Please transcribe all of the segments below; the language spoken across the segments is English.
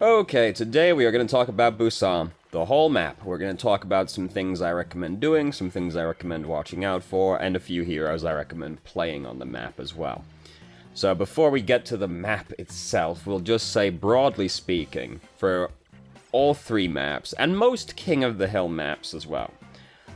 Okay, today we are going to talk about Busan, the whole map. We're going to talk about some things I recommend doing, some things I recommend watching out for, and a few heroes I recommend playing on the map as well. So before we get to the map itself, we'll just say, broadly speaking, for all three maps, and most King of the Hill maps as well,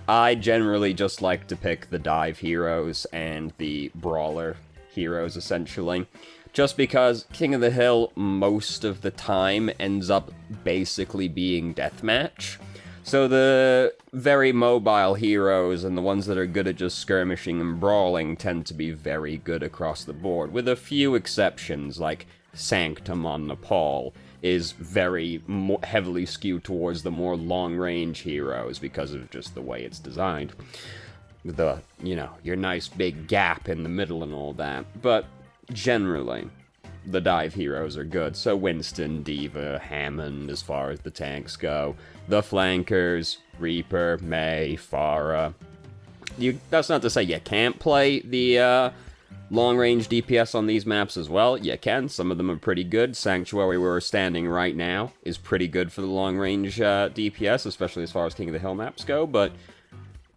I generally just like to pick the dive heroes and the brawler heroes, essentially. Just because King of the Hill, most of the time, ends up basically being deathmatch. So the very mobile heroes and the ones that are good at just skirmishing and brawling tend to be very good across the board, with a few exceptions, like Sanctum on Nepal is very heavily skewed towards the more long-range heroes because of just the way it's designed. Your nice big gap in the middle and all that. But generally, the dive heroes are good. So Winston, D.Va, Hammond, as far as the tanks go. The flankers, Reaper, Mei, Pharah. That's not to say you can't play the long-range DPS on these maps as well. You can. Some of them are pretty good. Sanctuary, where we're standing right now, is pretty good for the long-range DPS, especially as far as King of the Hill maps go. But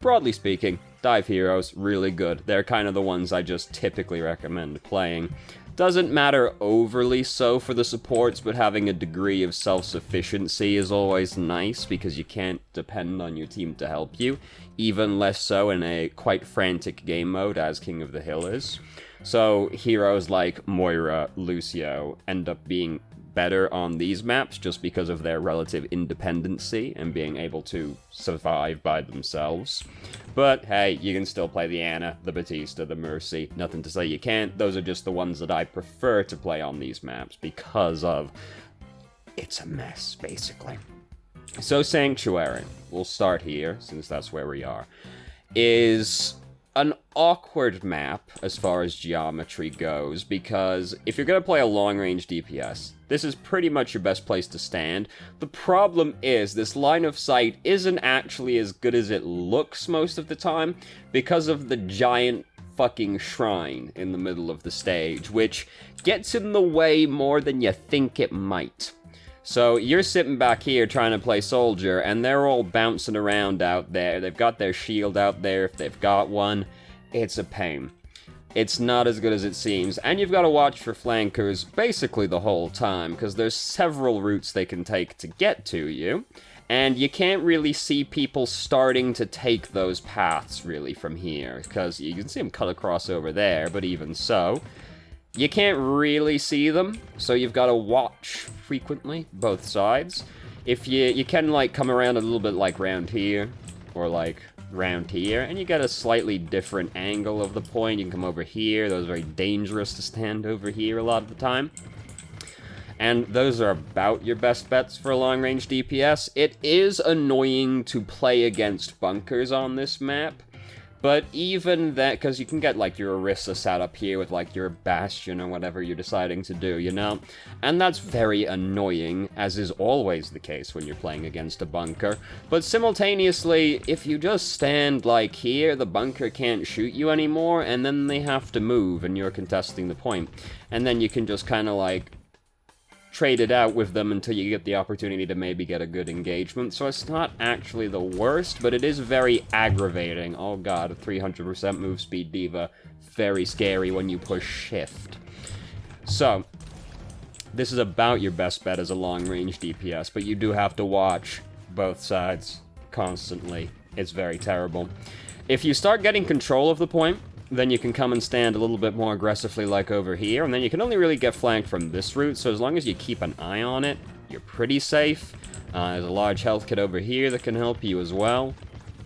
broadly speaking, dive heroes, really good. They're kind of the ones I just typically recommend playing. Doesn't matter overly so for the supports, but having a degree of self-sufficiency is always nice, because you can't depend on your team to help you, even less so in a quite frantic game mode as King of the Hill is. So heroes like Moira, Lucio end up being better on these maps just because of their relative independency and being able to survive by themselves. But hey, you can still play the Ana, the Batista, the Mercy. Nothing to say you can't. Those are just the ones that I prefer to play on these maps because of it's a mess, basically. So Sanctuary, we'll start here since that's where we are, is an awkward map as far as geometry goes, because if you're going to play a long-range DPS, this is pretty much your best place to stand. The problem is, this line of sight isn't actually as good as it looks most of the time, because of the giant fucking shrine in the middle of the stage, which gets in the way more than you think it might. So you're sitting back here trying to play soldier, and they're all bouncing around out there. They've got their shield out there if they've got one. It's a pain. It's not as good as it seems, and you've got to watch for flankers basically the whole time, because there's several routes they can take to get to you, and you can't really see people starting to take those paths really from here, because you can see them cut across over there, but even so, you can't really see them, so you've got to watch frequently, both sides. If you can, like, come around a little bit, like, round here, or, like, round here, and you get a slightly different angle of the point. You can come over here. Those are very dangerous to stand over here a lot of the time. And those are about your best bets for a long-range DPS. It is annoying to play against bunkers on this map, but even that, because you can get, like, your Orisa sat up here with, like, your Bastion or whatever you're deciding to do, you know? And that's very annoying, as is always the case when you're playing against a bunker. But simultaneously, if you just stand, like, here, the bunker can't shoot you anymore, and then they have to move, and you're contesting the point. And then you can just kind of, like, trade it out with them until you get the opportunity to maybe get a good engagement. So it's not actually the worst, but it is very aggravating. Oh god, 300% move speed D.Va. Very scary when you push shift. So, this is about your best bet as a long-range DPS, but you do have to watch both sides constantly. It's very terrible. If you start getting control of the point, then you can come and stand a little bit more aggressively like over here, and then you can only really get flanked from this route, so as long as you keep an eye on it, you're pretty safe. There's a large health kit over here that can help you as well.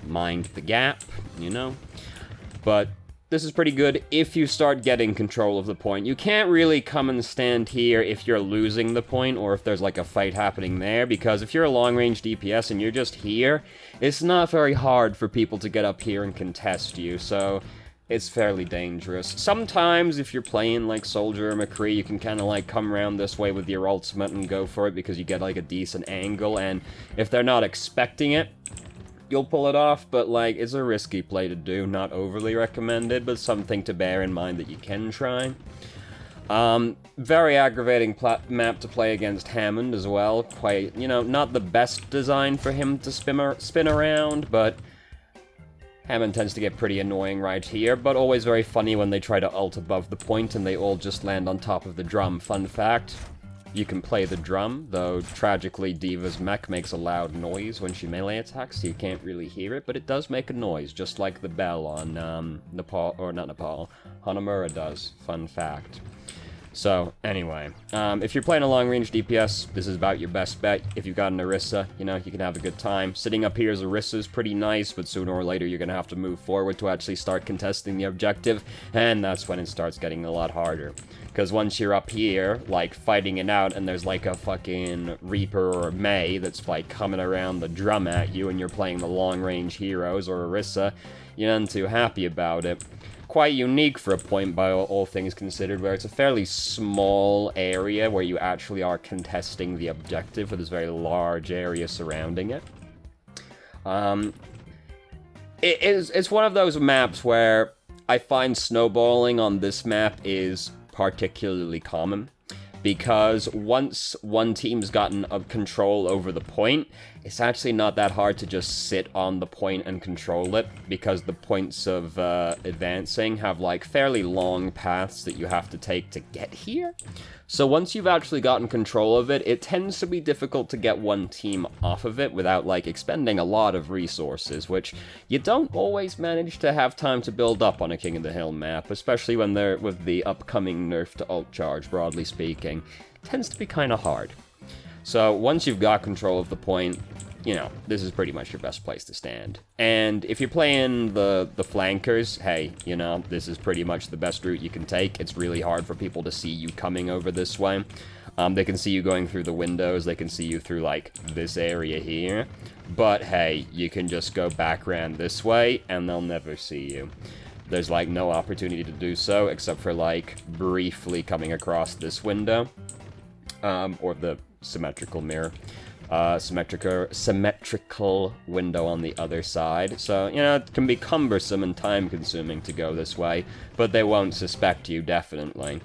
Mind the gap, you know. But this is pretty good if you start getting control of the point. You can't really come and stand here if you're losing the point, or if there's like a fight happening there, because if you're a long-range DPS and you're just here, it's not very hard for people to get up here and contest you, so it's fairly dangerous. Sometimes, if you're playing, like, Soldier or McCree, you can kind of, like, come around this way with your ultimate and go for it because you get, like, a decent angle, and if they're not expecting it, you'll pull it off, but, like, it's a risky play to do, not overly recommended, but something to bear in mind that you can try. Very aggravating map to play against Hammond as well. Quite, not the best design for him to spin around, but Hammond tends to get pretty annoying right here, but always very funny when they try to ult above the point and they all just land on top of the drum. Fun fact, you can play the drum, though tragically Diva's mech makes a loud noise when she melee attacks, so you can't really hear it, but it does make a noise, just like the bell on Hanamura does. Fun fact. So, anyway, if you're playing a long-range DPS, this is about your best bet. If you've got an Orisa, you can have a good time. Sitting up here as Orisa is pretty nice, but sooner or later you're going to have to move forward to actually start contesting the objective, and that's when it starts getting a lot harder. Because once you're up here, like, fighting it out, and there's, like, a fucking Reaper or Mei that's, like, coming around the drum at you, and you're playing the long-range heroes or Orisa, you're not too happy about it. Quite unique for a point by all things considered, where it's a fairly small area where you actually are contesting the objective with this very large area surrounding it. It's one of those maps where I find snowballing on this map is particularly common, because once one team's gotten control over the point, it's actually not that hard to just sit on the point and control it, because the points of advancing have, like, fairly long paths that you have to take to get here. So once you've actually gotten control of it, it tends to be difficult to get one team off of it without, like, expending a lot of resources, which you don't always manage to have time to build up on a King of the Hill map, especially when they're with the upcoming nerf to ult charge, broadly speaking. It tends to be kind of hard. So once you've got control of the point, this is pretty much your best place to stand. And if you're playing the flankers, hey, this is pretty much the best route you can take. It's really hard for people to see you coming over this way. They can see you going through the windows, they can see you through, like, this area here. But hey, you can just go back around this way, and they'll never see you. There's, like, no opportunity to do so, except for, like, briefly coming across this window. Or the symmetrical mirror. Symmetrical window on the other side. So, it can be cumbersome and time-consuming to go this way, but they won't suspect you, definitely.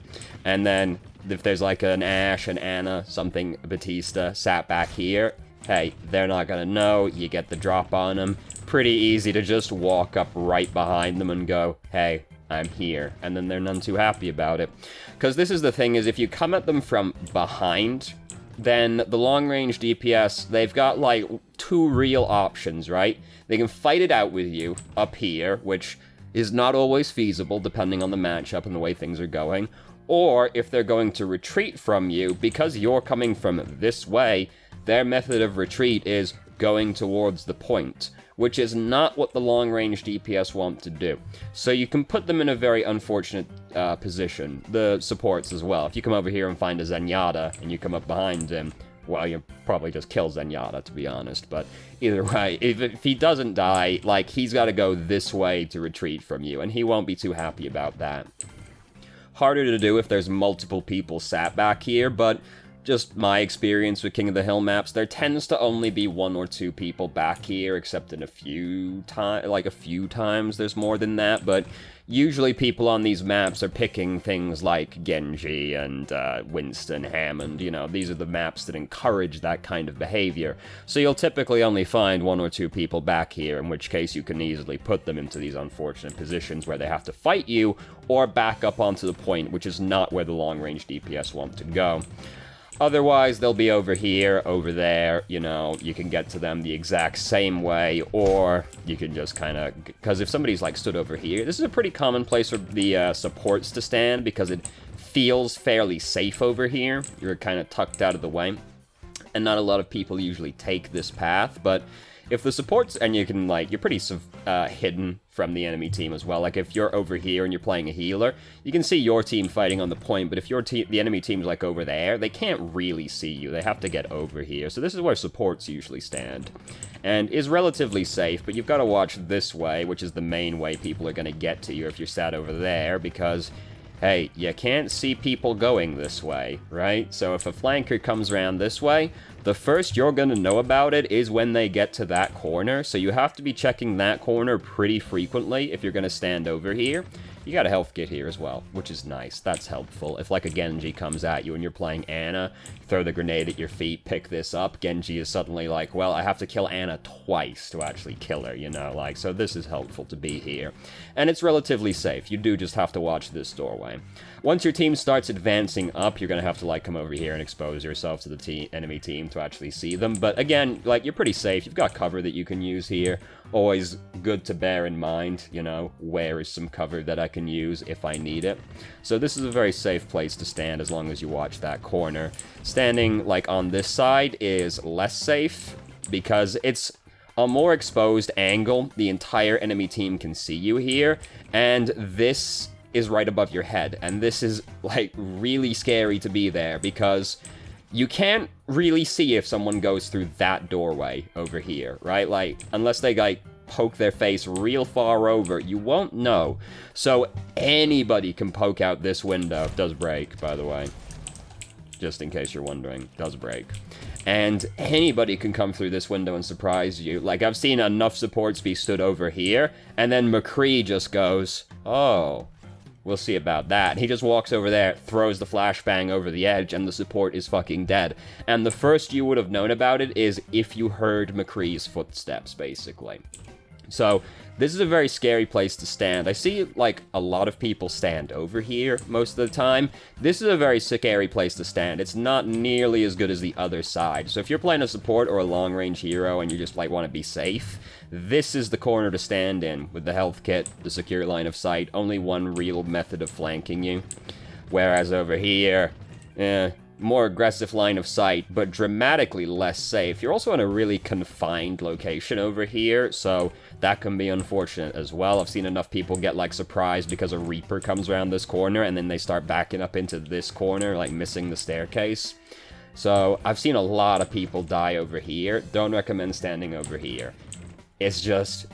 And then, if there's like an Ashe, an Ana, something, Batista, sat back here, hey, they're not gonna know, you get the drop on them. Pretty easy to just walk up right behind them and go, hey, I'm here. And then they're none too happy about it. Because this is the thing, is if you come at them from behind, then the long-range DPS, they've got, like, two real options, right? They can fight it out with you up here, which is not always feasible, depending on the matchup and the way things are going. Or, if they're going to retreat from you, because you're coming from this way, their method of retreat is going towards the point, which is not what the long-range DPS want to do. So you can put them in a very unfortunate position. The supports as well. If you come over here and find a Zenyatta, and you come up behind him, well, you probably just kill Zenyatta, to be honest. But either way, if he doesn't die, like, he's got to go this way to retreat from you, and he won't be too happy about that. Harder to do if there's multiple people sat back here, but just my experience with King of the Hill maps, there tends to only be one or two people back here, except in a few times there's more than that, but usually people on these maps are picking things like Genji and Winston, Hammond, these are the maps that encourage that kind of behavior. So you'll typically only find one or two people back here, in which case you can easily put them into these unfortunate positions where they have to fight you, or back up onto the point, which is not where the long-range DPS want to go. Otherwise, they'll be over here, over there, you can get to them the exact same way, or you can just kind of, because if somebody's, like, stood over here, this is a pretty common place for the supports to stand, because it feels fairly safe over here. You're kind of tucked out of the way, and not a lot of people usually take this path, but if the supports, and you can, like, you're pretty hidden from the enemy team as well. Like, if you're over here and you're playing a healer, you can see your team fighting on the point, but if the enemy team's, like, over there, they can't really see you. They have to get over here. So this is where supports usually stand, and is relatively safe, but you've got to watch this way, which is the main way people are going to get to you if you're sat over there, because, hey, you can't see people going this way, right? So if a flanker comes around this way, the first you're going to know about it is when they get to that corner, so you have to be checking that corner pretty frequently if you're going to stand over here. You got a health kit here as well, which is nice. That's helpful. If, like, a Genji comes at you and you're playing Ana, throw the grenade at your feet, pick this up, Genji is suddenly like, well, I have to kill Ana twice to actually kill her, you know? Like, so this is helpful to be here. And it's relatively safe. You do just have to watch this doorway. Once your team starts advancing up, you're going to have to, like, come over here and expose yourself to the enemy team to actually see them. But, again, like, you're pretty safe. You've got cover that you can use here. Always good to bear in mind, you know, where is some cover that I can use if I need it. So this is a very safe place to stand as long as you watch that corner. Standing, like, on this side is less safe because it's a more exposed angle. The entire enemy team can see you here, and this is right above your head, and this is, like, really scary to be there because you can't really see if someone goes through that doorway over here, right? Like, unless they, like, poke their face real far over, you won't know. So anybody can poke out this window. It does break, by the way. Just in case you're wondering, it does break. And anybody can come through this window and surprise you. Like, I've seen enough supports be stood over here, and then McCree just goes, oh, we'll see about that. He just walks over there, throws the flashbang over the edge, and the support is fucking dead. And the first you would have known about it is if you heard McCree's footsteps, basically. So, this is a very scary place to stand. I see, like, a lot of people stand over here most of the time. This is a very scary place to stand. It's not nearly as good as the other side. So if you're playing a support or a long-range hero and you just, like, want to be safe, this is the corner to stand in with the health kit, the secure line of sight, only one real method of flanking you. Whereas over here, more aggressive line of sight, but dramatically less safe. You're also in a really confined location over here, so that can be unfortunate as well. I've seen enough people get, like, surprised because a Reaper comes around this corner, and then they start backing up into this corner, like, missing the staircase. So, I've seen a lot of people die over here. Don't recommend standing over here. It's just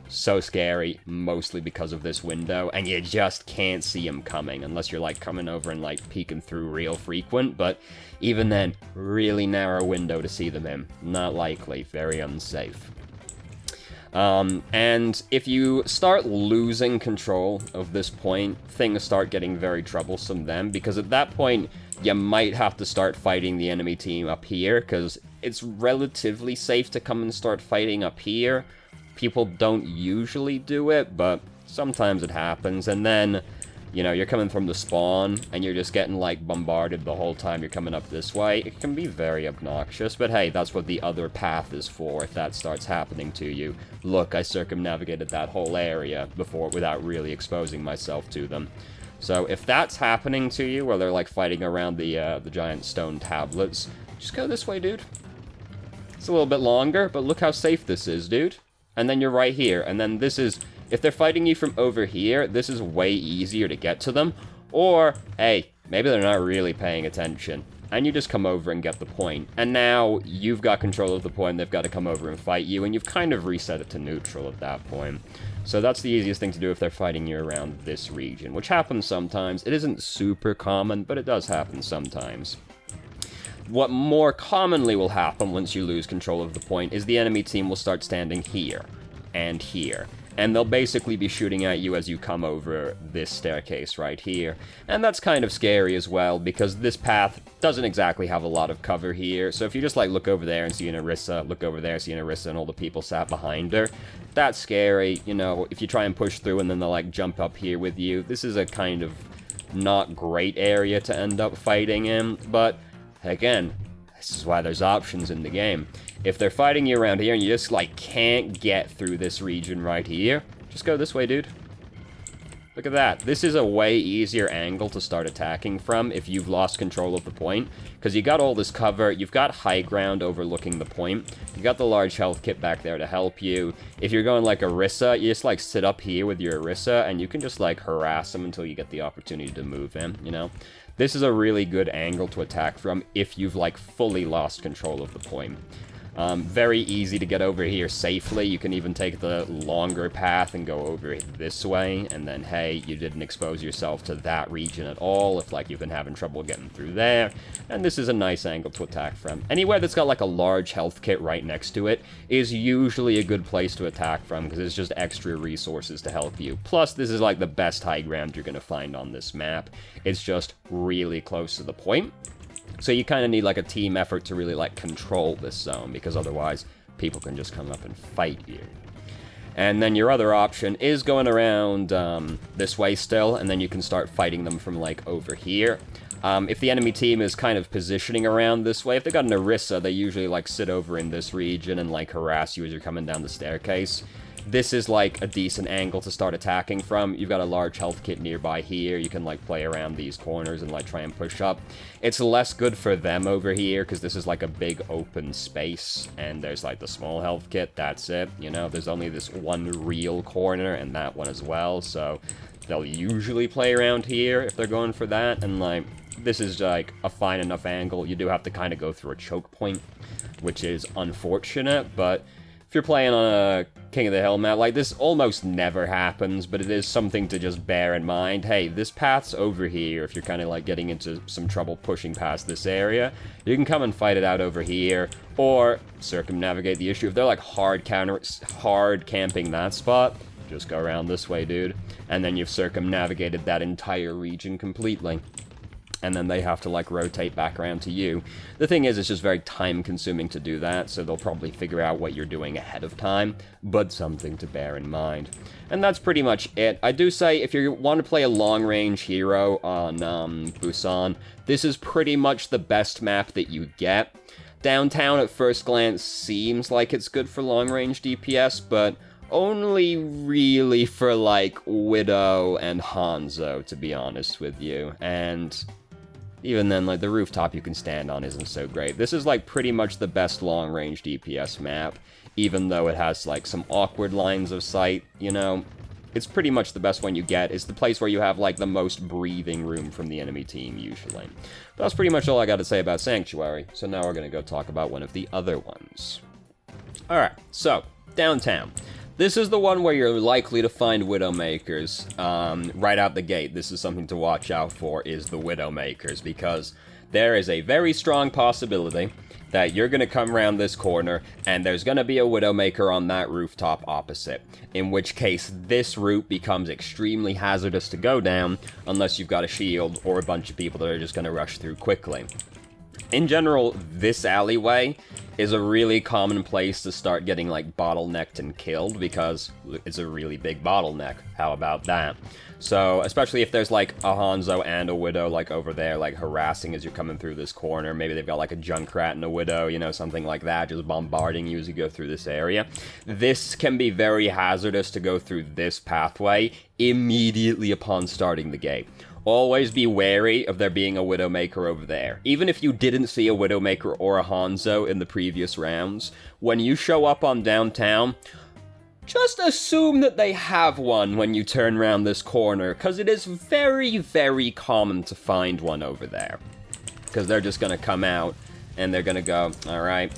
so scary, mostly because of this window, and you just can't see him coming, unless you're, like, coming over and, like, peeking through real frequent, but even then, really narrow window to see them in. Not likely. Very unsafe. And if you start losing control of this point, things start getting very troublesome then, because at that point, you might have to start fighting the enemy team up here, because it's relatively safe to come and start fighting up here. People don't usually do it, but sometimes it happens, and then, you know, you're coming from the spawn, and you're just getting, like, bombarded the whole time you're coming up this way. It can be very obnoxious, but hey, that's what the other path is for if that starts happening to you. Look, I circumnavigated that whole area before without really exposing myself to them. So if that's happening to you, where they're, like, fighting around the giant stone tablets, just go this way, dude. It's a little bit longer, but look how safe this is, dude. And then you're right here, and then this is, if they're fighting you from over here, this is way easier to get to them, or, hey, maybe they're not really paying attention, and you just come over and get the point, and now you've got control of the point, they've got to come over and fight you, and you've kind of reset it to neutral at that point. So that's the easiest thing to do if they're fighting you around this region, which happens sometimes. It isn't super common, but it does happen sometimes. What more commonly will happen once you lose control of the point is the enemy team will start standing here and here. And they'll basically be shooting at you as you come over this staircase right here. And that's kind of scary as well, because this path doesn't exactly have a lot of cover here. So if you just, like, look over there and see an Orisa, look over there, see an Orisa, and all the people sat behind her, that's scary. You know, if you try and push through and then they'll, like, jump up here with you, this is a kind of not great area to end up fighting in, but again, this is why there's options in the game. If they're fighting you around here and you just, like, can't get through this region right here, just go this way, dude. Look at that. This is a way easier angle to start attacking from if you've lost control of the point, because you got all this cover, you've got high ground overlooking the point, you got the large health kit back there to help you. If you're going like Orisa, you just, like, sit up here with your Orisa, and you can just, like, harass them until you get the opportunity to move in, you know? This is a really good angle to attack from if you've, like, fully lost control of the point. Very easy to get over here safely. You can even take the longer path and go over this way, and then, hey, you didn't expose yourself to that region at all, if, like, you've been having trouble getting through there. And this is a nice angle to attack from. Anywhere that's got, like, a large health kit right next to it is usually a good place to attack from, because it's just extra resources to help you. Plus, this is, like, the best high ground you're going to find on this map. It's just really close to the point. So you kind of need, like, a team effort to really, like, control this zone, because otherwise people can just come up and fight you. And then your other option is going around this way still, and then you can start fighting them from, like, over here. If the enemy team is kind of positioning around this way, if they got an Orisa, they usually, like, sit over in this region and, like, harass you as you're coming down the staircase. This is, like, a decent angle to start attacking from. You've got a large health kit nearby here. You can, like, play around these corners and, like, try and push up. It's less good for them over here, because this is, like, a big open space, and there's, like, the small health kit. That's it. You know, there's only this one real corner, and that one as well, so they'll usually play around here if they're going for that, and, like, this is, like, a fine enough angle. You do have to kind of go through a choke point, which is unfortunate, but if you're playing on a King of the Hill map, like, this almost never happens, but it is something to just bear in mind. Hey, this path's over here. If you're kind of, like, getting into some trouble pushing past this area, you can come and fight it out over here, or circumnavigate the issue. If they're, like, hard camping that spot, just go around this way, dude. And then you've circumnavigated that entire region completely. And then they have to, like, rotate back around to you. The thing is, it's just very time-consuming to do that, so they'll probably figure out what you're doing ahead of time, but something to bear in mind. And that's pretty much it. I do say, if you want to play a long-range hero on Busan, this is pretty much the best map that you get. Downtown, at first glance, seems like it's good for long-range DPS, but only really for, like, Widow and Hanzo, to be honest with you. And even then, like, the rooftop you can stand on isn't so great. This is, like, pretty much the best long-range DPS map, even though it has, like, some awkward lines of sight, you know? It's pretty much the best one you get. It's the place where you have, like, the most breathing room from the enemy team, usually. But that's pretty much all I got to say about Sanctuary, so now we're gonna go talk about one of the other ones. Alright, so, Downtown. This is the one where you're likely to find Widowmakers right out the gate. This is something to watch out for, is the Widowmakers, because there is a very strong possibility that you're going to come around this corner, and there's going to be a Widowmaker on that rooftop opposite, in which case this route becomes extremely hazardous to go down, unless you've got a shield or a bunch of people that are just going to rush through quickly. In general, this alleyway is a really common place to start getting, like, bottlenecked and killed, because it's a really big bottleneck. How about that? So, especially if there's, like, a Hanzo and a Widow, like, over there, like, harassing as you're coming through this corner. Maybe they've got, like, a Junkrat and a Widow, you know, something like that, just bombarding you as you go through this area. This can be very hazardous to go through this pathway immediately upon starting the game. Always be wary of there being a Widowmaker over there. Even if you didn't see a Widowmaker or a Hanzo in the previous rounds, when you show up on Downtown, just assume that they have one when you turn around this corner, because it is very, very common to find one over there. Because they're just going to come out, and they're going to go, alright,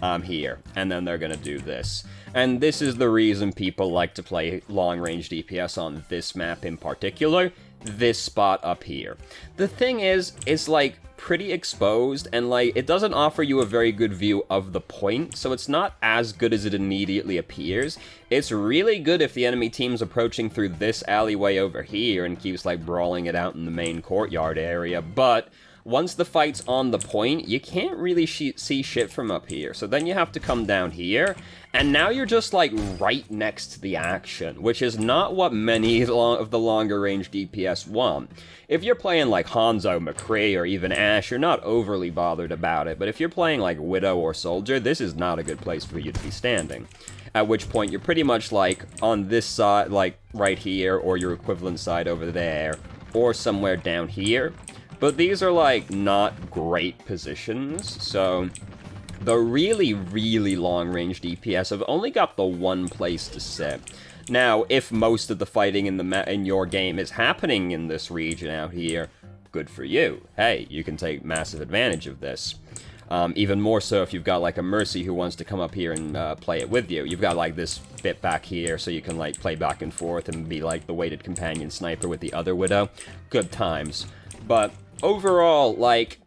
I'm here. And then they're going to do this. And this is the reason people like to play long-range DPS on this map in particular. This spot up here. The thing is, it's, like, pretty exposed, and, like, it doesn't offer you a very good view of the point, so it's not as good as it immediately appears. It's really good if the enemy team's approaching through this alleyway over here and keeps, like, brawling it out in the main courtyard area, but once the fight's on the point, you can't really see shit from up here. So then you have to come down here, and now you're just, like, right next to the action, which is not what many of the longer range DPS want. If you're playing, like, Hanzo, McCree, or even Ashe, you're not overly bothered about it, but if you're playing, like, Widow or Soldier, this is not a good place for you to be standing. At which point, you're pretty much, like, on this side, like, right here, or your equivalent side over there, or somewhere down here. But these are, like, not great positions, so the really, really long-range DPS have only got the one place to sit. Now, if most of the fighting in your game is happening in this region out here, good for you. Hey, you can take massive advantage of this. Even more so if you've got, like, a Mercy who wants to come up here and play it with you. You've got, like, this bit back here so you can, like, play back and forth and be, like, the weighted companion sniper with the other Widow. Good times. But overall, like,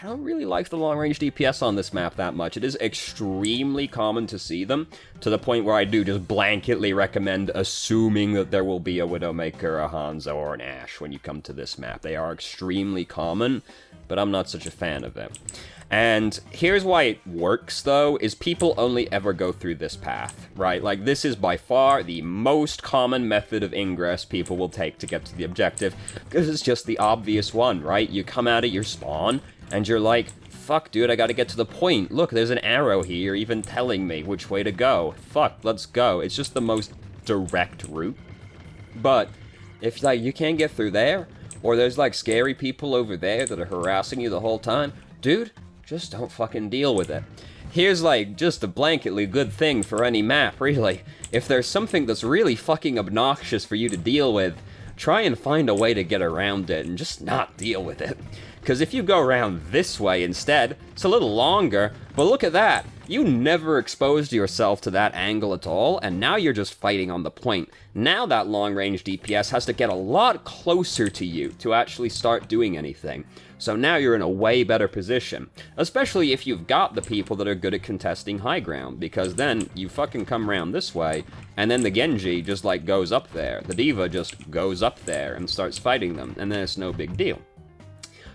I don't really like the long-range DPS on this map that much. It is extremely common to see them, to the point where I do just blanketly recommend assuming that there will be a Widowmaker, a Hanzo, or an Ashe when you come to this map. They are extremely common, but I'm not such a fan of them. And here's why it works, though, is people only ever go through this path, right? Like, this is by far the most common method of ingress people will take to get to the objective, because it's just the obvious one, right? You come out of your spawn, and you're like, fuck, dude, I gotta get to the point. Look, there's an arrow here even telling me which way to go. Fuck, let's go. It's just the most direct route. But if, like, you can't get through there, or there's, like, scary people over there that are harassing you the whole time, dude, just don't fucking deal with it. Here's, like, just a blanketly good thing for any map, really. If there's something that's really fucking obnoxious for you to deal with, try and find a way to get around it and just not deal with it. Because if you go around this way instead, it's a little longer, but look at that. You never exposed yourself to that angle at all, and now you're just fighting on the point. Now that long-range DPS has to get a lot closer to you to actually start doing anything. So now you're in a way better position, especially if you've got the people that are good at contesting high ground, because then you fucking come around this way, and then the Genji just, like, goes up there. The D.Va just goes up there and starts fighting them, and then it's no big deal.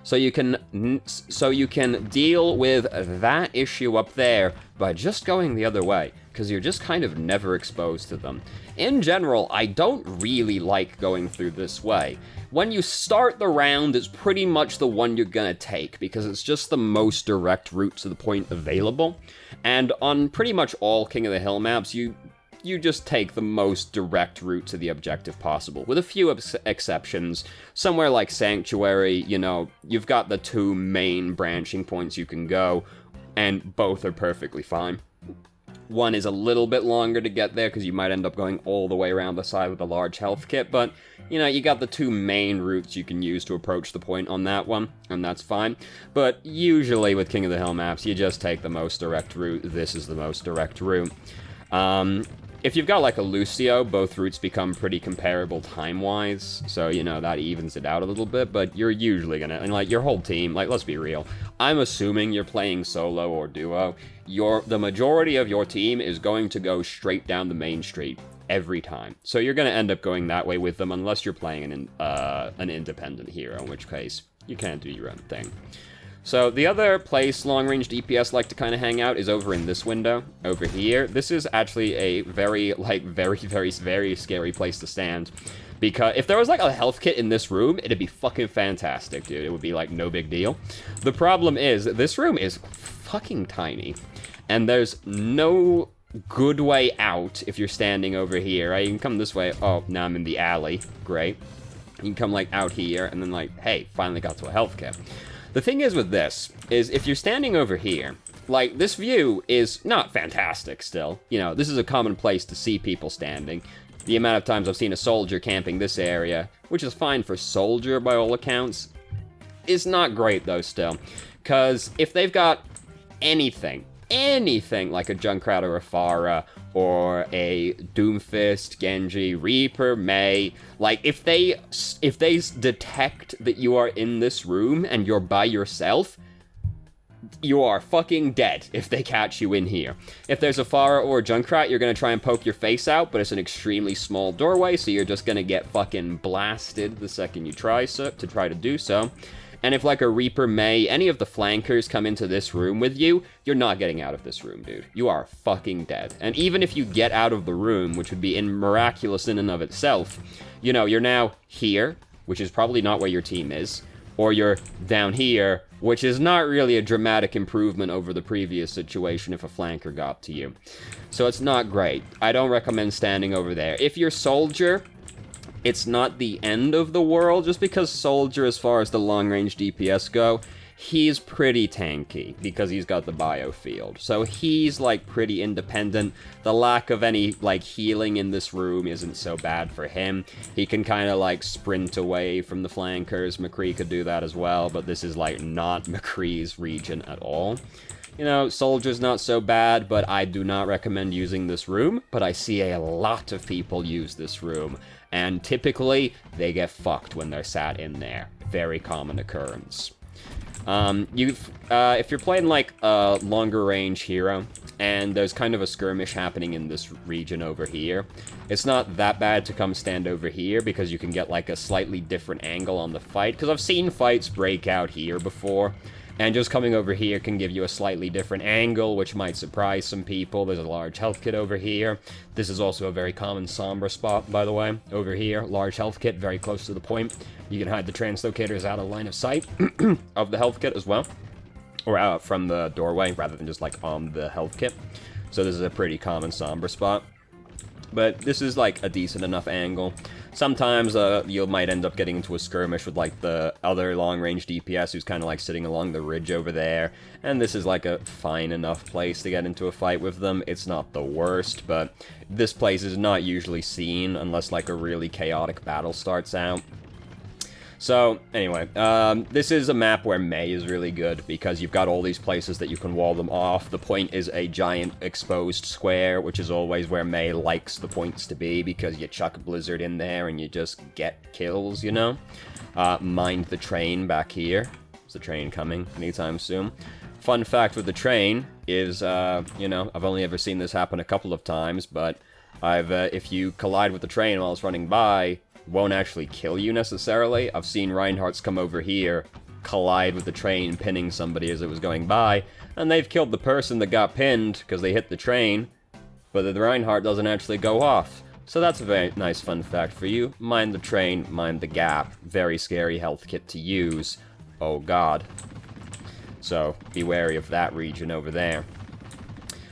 So you can deal with that issue up there by just going the other way, because you're just kind of never exposed to them. In general, I don't really like going through this way. When you start the round, it's pretty much the one you're gonna take, because it's just the most direct route to the point available. And on pretty much all King of the Hill maps, you just take the most direct route to the objective possible, with a few exceptions. Somewhere like Sanctuary, you know, you've got the two main branching points you can go, and both are perfectly fine. One is a little bit longer to get there, because you might end up going all the way around the side with a large health kit, but, you know, you got the two main routes you can use to approach the point on that one, and that's fine. But usually with King of the Hill maps, you just take the most direct route. This is the most direct route. If you've got, like, a Lucio, both routes become pretty comparable time-wise, so, you know, that evens it out a little bit, but you're usually gonna, and, like, your whole team, like, let's be real, I'm assuming you're playing solo or duo, the majority of your team is going to go straight down the main street every time, so you're gonna end up going that way with them, unless you're playing an independent hero, in which case, you can't do your own thing. So the other place long-range DPS like to kind of hang out is over in this window, over here. This is actually a very scary place to stand. Because if there was, like, a health kit in this room, it'd be fucking fantastic, dude. It would be, like, no big deal. The problem is, this room is fucking tiny. And there's no good way out if you're standing over here, right? You can come this way. Oh, now I'm in the alley. Great. You can come, like, out here, and then, like, hey, finally got to a health kit. The thing is with this, is if you're standing over here, like, this view is not fantastic still. You know, this is a common place to see people standing. The amount of times I've seen a soldier camping this area, which is fine for soldier by all accounts, is not great though still. Because if they've got anything like a Junkrat or a Pharah, or a Doomfist, Genji, Reaper, Mei, like, if they detect that you are in this room and you're by yourself, you are fucking dead if they catch you in here. If there's a Pharah or a Junkrat, you're gonna try and poke your face out, but it's an extremely small doorway, so you're just gonna get fucking blasted the second you try to do so. And if, like, a Reaper, Mei, any of the flankers come into this room with you, you're not getting out of this room, dude. You are fucking dead. And even if you get out of the room, which would be miraculous in and of itself, you know, you're now here, which is probably not where your team is, or you're down here, which is not really a dramatic improvement over the previous situation if a flanker got to you. So it's not great. I don't recommend standing over there. If you're soldier, it's not the end of the world, just because soldier, as far as the long-range DPS go, he's pretty tanky because he's got the biofield. So he's, like, pretty independent. The lack of any, like, healing in this room isn't so bad for him. He can kind of, like, sprint away from the flankers. McCree could do that as well, but this is, like, not McCree's region at all. You know, Soldier's not so bad, but I do not recommend using this room. But I see a lot of people use this room, and typically, they get fucked when they're sat in there. Very common occurrence. If you're playing, like, a longer range hero, and there's kind of a skirmish happening in this region over here, it's not that bad to come stand over here, because you can get, like, a slightly different angle on the fight, because I've seen fights break out here before, and just coming over here can give you a slightly different angle, which might surprise some people. There's a large health kit over here. This is also a very common Sombra spot, by the way. Over here, large health kit, very close to the point. You can hide the translocators out of line of sight of the health kit as well. Or from the doorway, rather than just, like, on the health kit. So this is a pretty common Sombra spot. But this is, like, a decent enough angle. Sometimes you might end up getting into a skirmish with, like, the other long-range DPS who's kind of, like, sitting along the ridge over there. And this is, like, a fine enough place to get into a fight with them. It's not the worst, but this place is not usually seen unless, like, a really chaotic battle starts out. So, anyway, this is a map where Mei is really good, because you've got all these places that you can wall them off. The point is a giant exposed square, which is always where Mei likes the points to be, because you chuck a Blizzard in there and you just get kills, you know? Mind the train back here. Is the train coming anytime soon? Fun fact with the train is, you know, I've only ever seen this happen a couple of times, but if you collide with the train while it's running by, won't actually kill you necessarily. I've seen Reinhardts come over here, collide with the train, pinning somebody as it was going by, and they've killed the person that got pinned because they hit the train, but the Reinhardt doesn't actually go off. So that's a very nice fun fact for you. Mind the train, mind the gap. Very scary health kit to use. Oh god. So be wary of that region over there.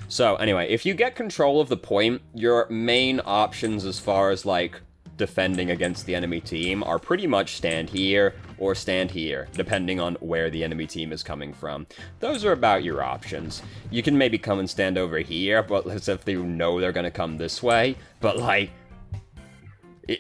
So anyway, if you get control of the point, your main options as far as, like, defending against the enemy team are pretty much stand here or stand here, depending on where the enemy team is coming from. Those are about your options. You can maybe come and stand over here, but as if you know they're gonna come this way, but, like,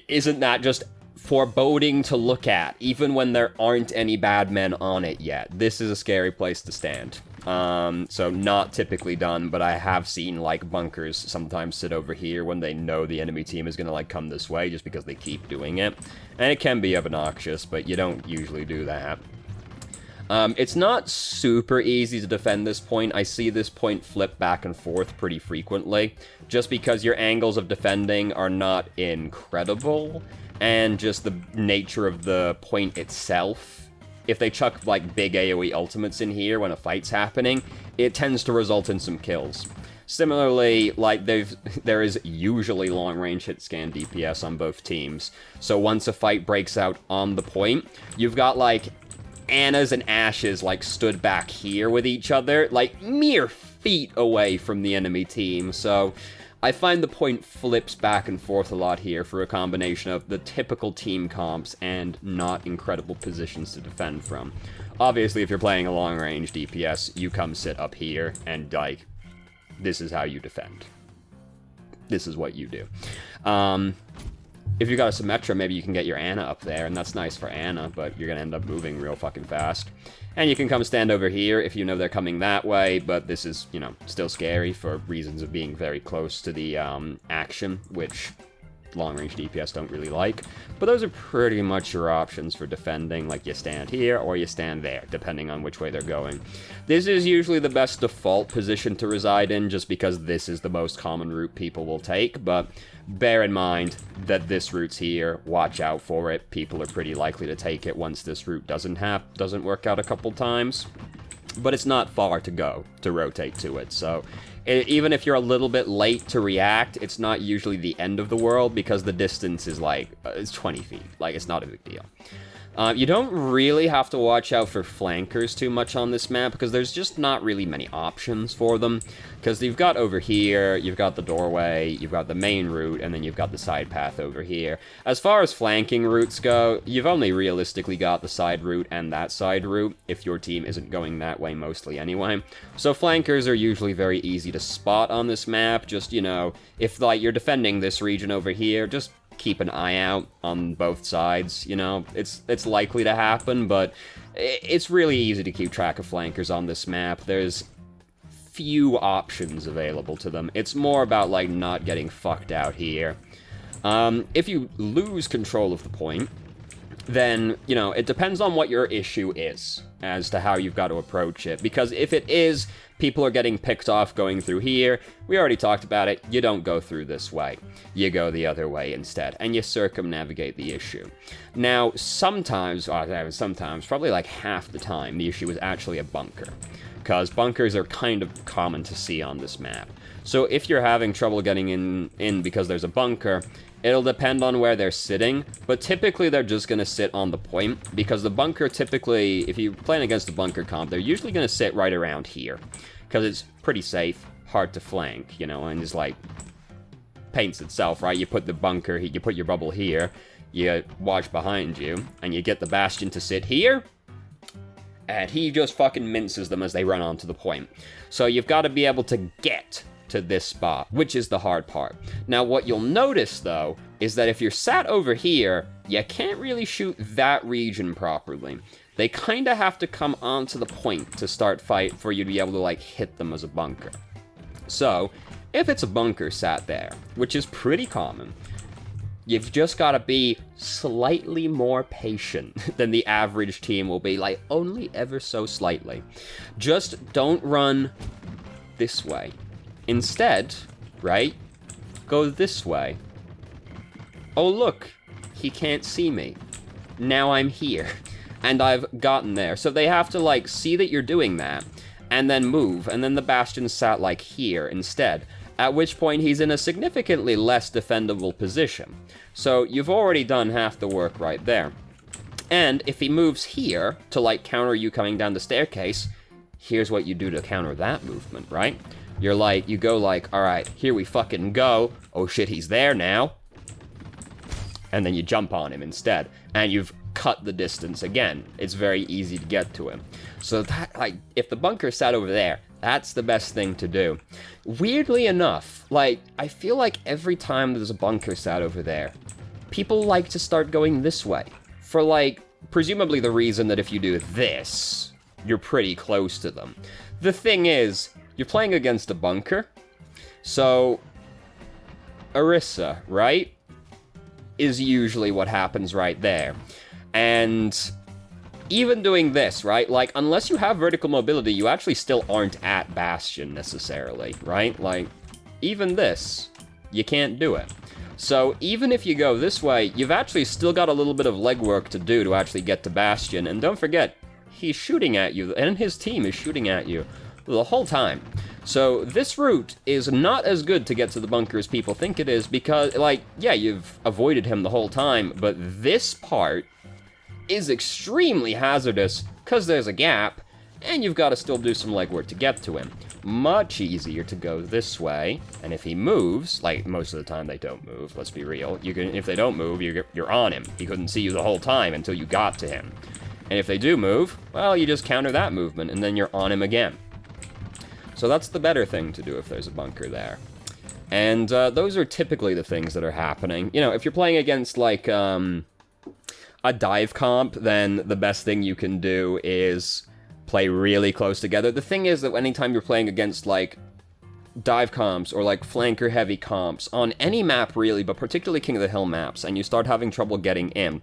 isn't that just foreboding to look at, even when there aren't any bad men on it yet? This is a scary place to stand. So not typically done, but I have seen, like, bunkers sometimes sit over here when they know the enemy team is gonna, like, come this way, just because they keep doing it. And it can be obnoxious, but you don't usually do that. It's not super easy to defend this point. I see this point flip back and forth pretty frequently, just because your angles of defending are not incredible, and just the nature of the point itself. If they chuck, like, big AoE ultimates in here when a fight's happening, it tends to result in some kills. Similarly, like, there is usually long-range hit-scan DPS on both teams, so once a fight breaks out on the point, you've got, like, Annas and Ashes, like, stood back here with each other, like, mere feet away from the enemy team, so I find the point flips back and forth a lot here for a combination of the typical team comps and not incredible positions to defend from. Obviously, if you're playing a long-range DPS, you come sit up here and, like, this is how you defend. This is what you do. If you got a Symmetra, maybe you can get your Ana up there, and that's nice for Ana, but you're gonna end up moving real fucking fast. And you can come stand over here if you know they're coming that way, but this is, you know, still scary for reasons of being very close to the action, which long-range DPS don't really like. But those are pretty much your options for defending, like you stand here or you stand there, depending on which way they're going. This is usually the best default position to reside in, just because this is the most common route people will take, but bear in mind that this route's here, watch out for it. People are pretty likely to take it once this route doesn't work out a couple times. But it's not far to go to rotate to it, so even if you're a little bit late to react, it's not usually the end of the world, because the distance is, like, it's 20 feet. Like, it's not a big deal. You don't really have to watch out for flankers too much on this map, because there's just not really many options for them. Because you've got over here, you've got the doorway, you've got the main route, and then you've got the side path over here. As far as flanking routes go, you've only realistically got the side route and that side route, if your team isn't going that way mostly anyway. So flankers are usually very easy to spot on this map. Just, you know, if, like, you're defending this region over here, just keep an eye out on both sides, you know? It's likely to happen, but it's really easy to keep track of flankers on this map. There's few options available to them. It's more about, like, not getting fucked out here. If you lose control of the point, then, you know, it depends on what your issue is as to how you've got to approach it. Because if it is people are getting picked off going through here, we already talked about it, you don't go through this way. You go the other way instead, and you circumnavigate the issue. Now, sometimes, probably like half the time, the issue is actually a bunker. Because bunkers are kind of common to see on this map. So if you're having trouble getting in because there's a bunker, it'll depend on where they're sitting, but typically they're just going to sit on the point, because the bunker typically, if you're playing against a bunker comp, they're usually going to sit right around here, because it's pretty safe, hard to flank, you know, and just, like, paints itself, right? You put the bunker, you put your bubble here, you watch behind you, and you get the Bastion to sit here, and he just fucking minces them as they run onto the point. So you've got to be able to get to this spot, which is the hard part. Now, what you'll notice, though, is that if you're sat over here, you can't really shoot that region properly. They kind of have to come onto the point to start fight for you to be able to, like, hit them as a bunker. So, if it's a bunker sat there, which is pretty common, you've just got to be slightly more patient than the average team will be, like, only ever so slightly. Just don't run this way. Instead, right, go this way. Oh, look, he can't see me. Now I'm here, and I've gotten there. So they have to, like, see that you're doing that, and then move, and then the Bastion sat, like, here instead, at which point he's in a significantly less defendable position. So you've already done half the work right there. And if he moves here to, like, counter you coming down the staircase, here's what you do to counter that movement, right? You're like, you go like, alright, here we fucking go. Oh shit, he's there now. And then you jump on him instead. And you've cut the distance again. It's very easy to get to him. So that, like, if the bunker sat over there, that's the best thing to do. Weirdly enough, like, I feel like every time there's a bunker sat over there, people like to start going this way. For, like, presumably the reason that if you do this, you're pretty close to them. The thing is, you're playing against a bunker, so Orisa, right, is usually what happens right there. And even doing this, right, like, unless you have vertical mobility, you actually still aren't at Bastion necessarily, right? Like, even this, you can't do it. So even if you go this way, you've actually still got a little bit of legwork to do to actually get to Bastion. And don't forget, he's shooting at you, and his team is shooting at you the whole time. So this route is not as good to get to the bunker as people think it is, because, like, yeah, you've avoided him the whole time, but this part is extremely hazardous because there's a gap, and you've got to still do some legwork to get to him. Much easier to go this way, and if he moves, like, most of the time they don't move, let's be real, if they don't move, you're on him. He couldn't see you the whole time until you got to him. And if they do move, well, you just counter that movement, and then you're on him again. So that's the better thing to do if there's a bunker there. And those are typically the things that are happening. You know, if you're playing against, like, a dive comp, then the best thing you can do is play really close together. The thing is that anytime you're playing against, like, dive comps or, like, flanker-heavy comps on any map, really, but particularly King of the Hill maps, and you start having trouble getting in,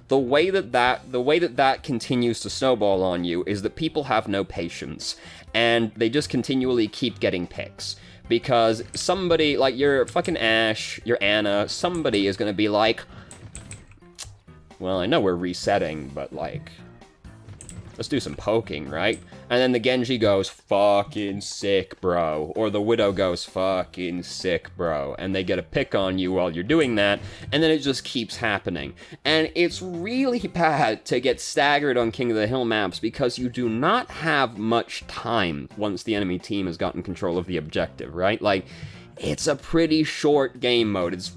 the way that continues to snowball on you is that people have no patience, and they just continually keep getting picks. Because somebody, like, your fucking Ashe, your Anna, somebody is gonna be like, well, I know we're resetting, but, like, let's do some poking, right? And then the Genji goes, fucking sick, bro. Or the Widow goes, fucking sick, bro. And they get a pick on you while you're doing that, and then it just keeps happening. And it's really bad to get staggered on King of the Hill maps because you do not have much time once the enemy team has gotten control of the objective, right? Like, it's a pretty short game mode. It's,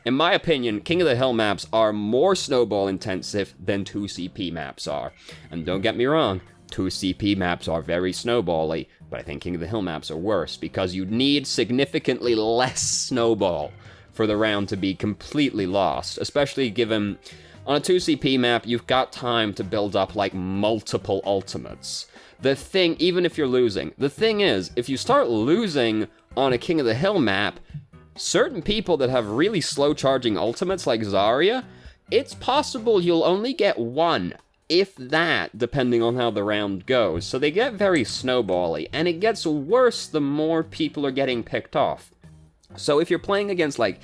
in my opinion, King of the Hill maps are more snowball intensive than 2CP maps are. And don't get me wrong, 2CP maps are very snowbally, but I think King of the Hill maps are worse because you need significantly less snowball for the round to be completely lost, especially given on a 2CP map, you've got time to build up like multiple ultimates. The thing, even if you're losing, the thing is, if you start losing on a King of the Hill map, certain people that have really slow charging ultimates like Zarya, it's possible you'll only get one, if that, depending on how the round goes. So they get very snowbally, and it gets worse the more people are getting picked off. So if you're playing against, like,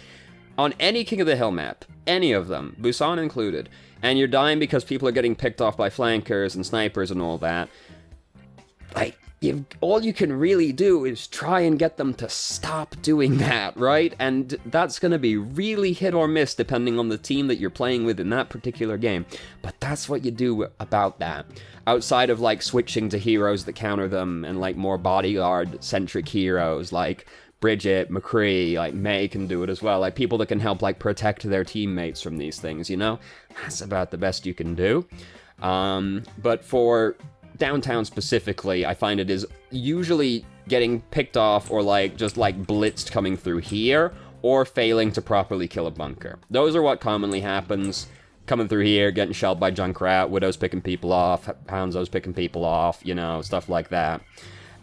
on any King of the Hill map, any of them, Busan included, and you're dying because people are getting picked off by flankers and snipers and all that, like, all you can really do is try and get them to stop doing that, right? And that's going to be really hit or miss depending on the team that you're playing with in that particular game. But that's what you do about that. Outside of, like, switching to heroes that counter them and, like, more bodyguard-centric heroes, like Bridget, McCree, like, Mei can do it as well. Like, people that can help, like, protect their teammates from these things, you know? That's about the best you can do. But for downtown specifically, I find it is usually getting picked off or, like, just, like, blitzed coming through here, or failing to properly kill a bunker. Those are what commonly happens. Coming through here, getting shelled by Junkrat, Widow's picking people off, Hanzo's picking people off, you know, stuff like that.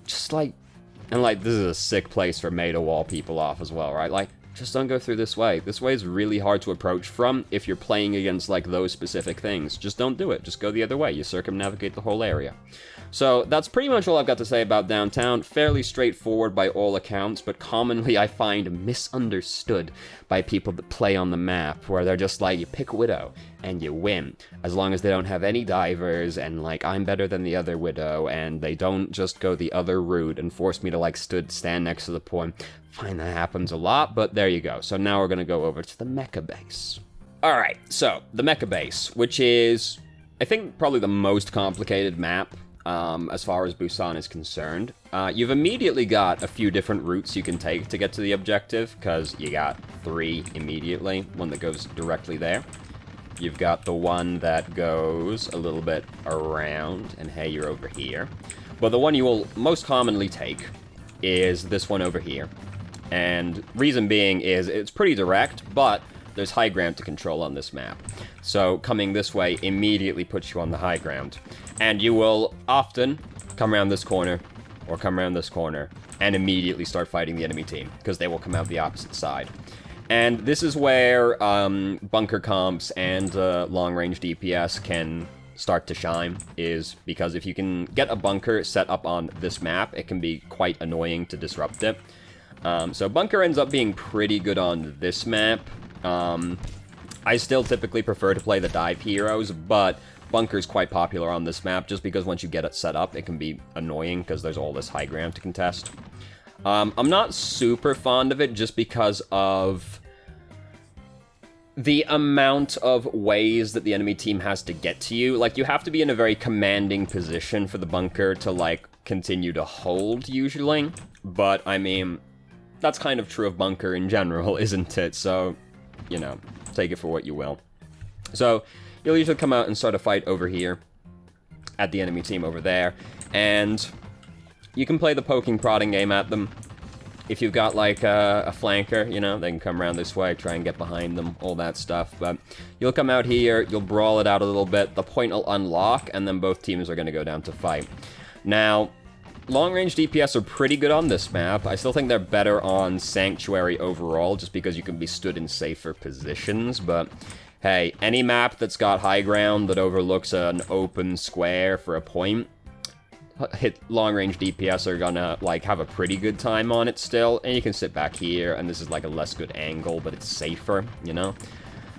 Just, like, and, like, this is a sick place for Mei to wall people off as well, right? Like, just don't go through this way. This way is really hard to approach from if you're playing against, like, those specific things. Just don't do it. Just go the other way. You circumnavigate the whole area. So that's pretty much all I've got to say about downtown. Fairly straightforward by all accounts, but commonly I find misunderstood by people that play on the map, where they're just like, you pick Widow and you win, as long as they don't have any divers, and, like, I'm better than the other Widow, and they don't just go the other route and force me to, like, stand next to the point. Fine, that happens a lot, but there you go. So now we're gonna go over to the Mecca Base. Alright, so, the Mecca Base, which is, I think, probably the most complicated map as far as Busan is concerned. You've immediately got a few different routes you can take to get to the objective, because you got 3 immediately, one that goes directly there. You've got the one that goes a little bit around, and hey, you're over here. But the one you will most commonly take is this one over here. And reason being is it's pretty direct, but there's high ground to control on this map. So coming this way immediately puts you on the high ground. And you will often come around this corner, or come around this corner, and immediately start fighting the enemy team, because they will come out the opposite side. And this is where bunker comps and long-range DPS can start to shine, is because if you can get a bunker set up on this map, it can be quite annoying to disrupt it. So bunker ends up being pretty good on this map. I still typically prefer to play the dive heroes, but bunker's quite popular on this map, just because once you get it set up, it can be annoying, because there's all this high ground to contest. I'm not super fond of it, just because of the amount of ways that the enemy team has to get to you. Like, you have to be in a very commanding position for the bunker to, like, continue to hold, usually. But, I mean, that's kind of true of bunker in general, isn't it? So, you know, take it for what you will. So, you'll usually come out and start a fight over here at the enemy team over there, and you can play the poking prodding game at them. If you've got, like, a flanker, you know, they can come around this way, try and get behind them, all that stuff. But you'll come out here, you'll brawl it out a little bit, the point will unlock, and then both teams are going to go down to fight. Now, long-range DPS are pretty good on this map. I still think they're better on Sanctuary overall, just because you can be stood in safer positions, but hey, any map that's got high ground that overlooks an open square for a point, long-range DPS are gonna, like, have a pretty good time on it still, and you can sit back here, and this is, like, a less good angle, but it's safer, you know?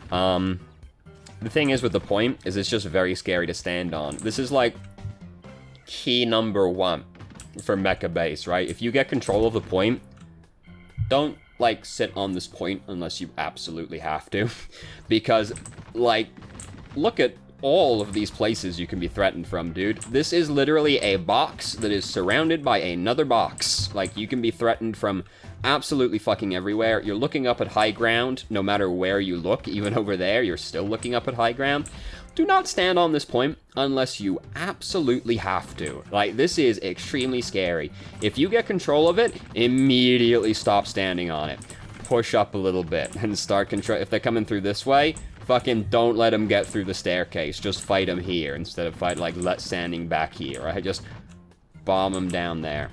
The thing is with the point, is it's just very scary to stand on. This is, like, key number one for Mecca Base, right? If you get control of the point, don't, like, sit on this point unless you absolutely have to. Because, like, look at all of these places you can be threatened from, dude. This is literally a box that is surrounded by another box. Like, you can be threatened from absolutely fucking everywhere. You're looking up at high ground, no matter where you look. Even over there, you're still looking up at high ground. Do not stand on this point unless you absolutely have to. Like, this is extremely scary. If you get control of it, immediately stop standing on it. Push up a little bit and start control. If they're coming through this way, fucking don't let them get through the staircase. Just fight them here instead of standing back here, right? Just bomb them down there.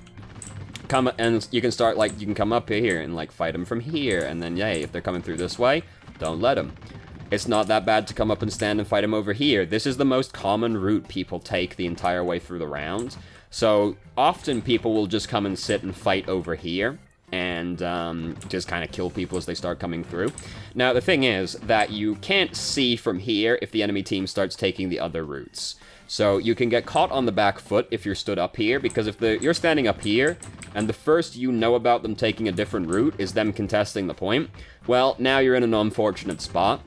And you can start, like, you can come up here and, like, fight them from here. And then, yay, if they're coming through this way, don't let them. It's not that bad to come up and stand and fight them over here. This is the most common route people take the entire way through the round. So often people will just come and sit and fight over here and just kind of kill people as they start coming through. Now, the thing is that you can't see from here if the enemy team starts taking the other routes. So you can get caught on the back foot if you're stood up here, because if you're standing up here, and the first you know about them taking a different route is them contesting the point, well, now you're in an unfortunate spot,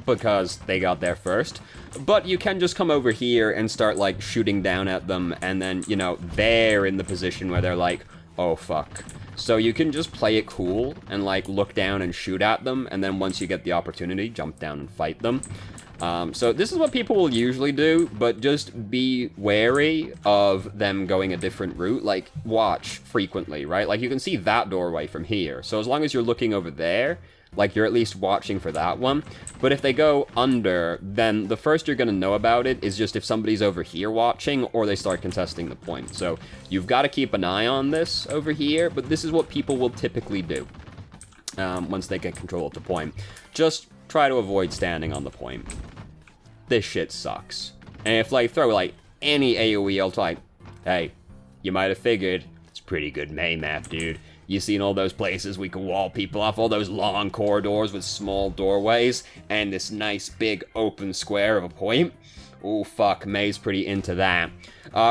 because they got there first. But you can just come over here and start, like, shooting down at them, and then, you know, they're in the position where they're like, oh, fuck. So you can just play it cool and, like, look down and shoot at them, and then once you get the opportunity, jump down and fight them. So this is what people will usually do, but just be wary of them going a different route. Like, watch frequently, right? Like, you can see that doorway from here. So as long as you're looking over there, like, you're at least watching for that one. But if they go under, then the first you're going to know about it is just if somebody's over here watching or they start contesting the point. So you've got to keep an eye on this over here, but this is what people will typically do once they get control of the point. Just try to avoid standing on the point. This shit sucks. And if, like, throw, like, any AoE ult, like, hey, you might have figured, it's a pretty good main map, dude. You seen all those places we can wall people off, all those long corridors with small doorways, and this nice big open square of a point? Oh, fuck, May's pretty into that.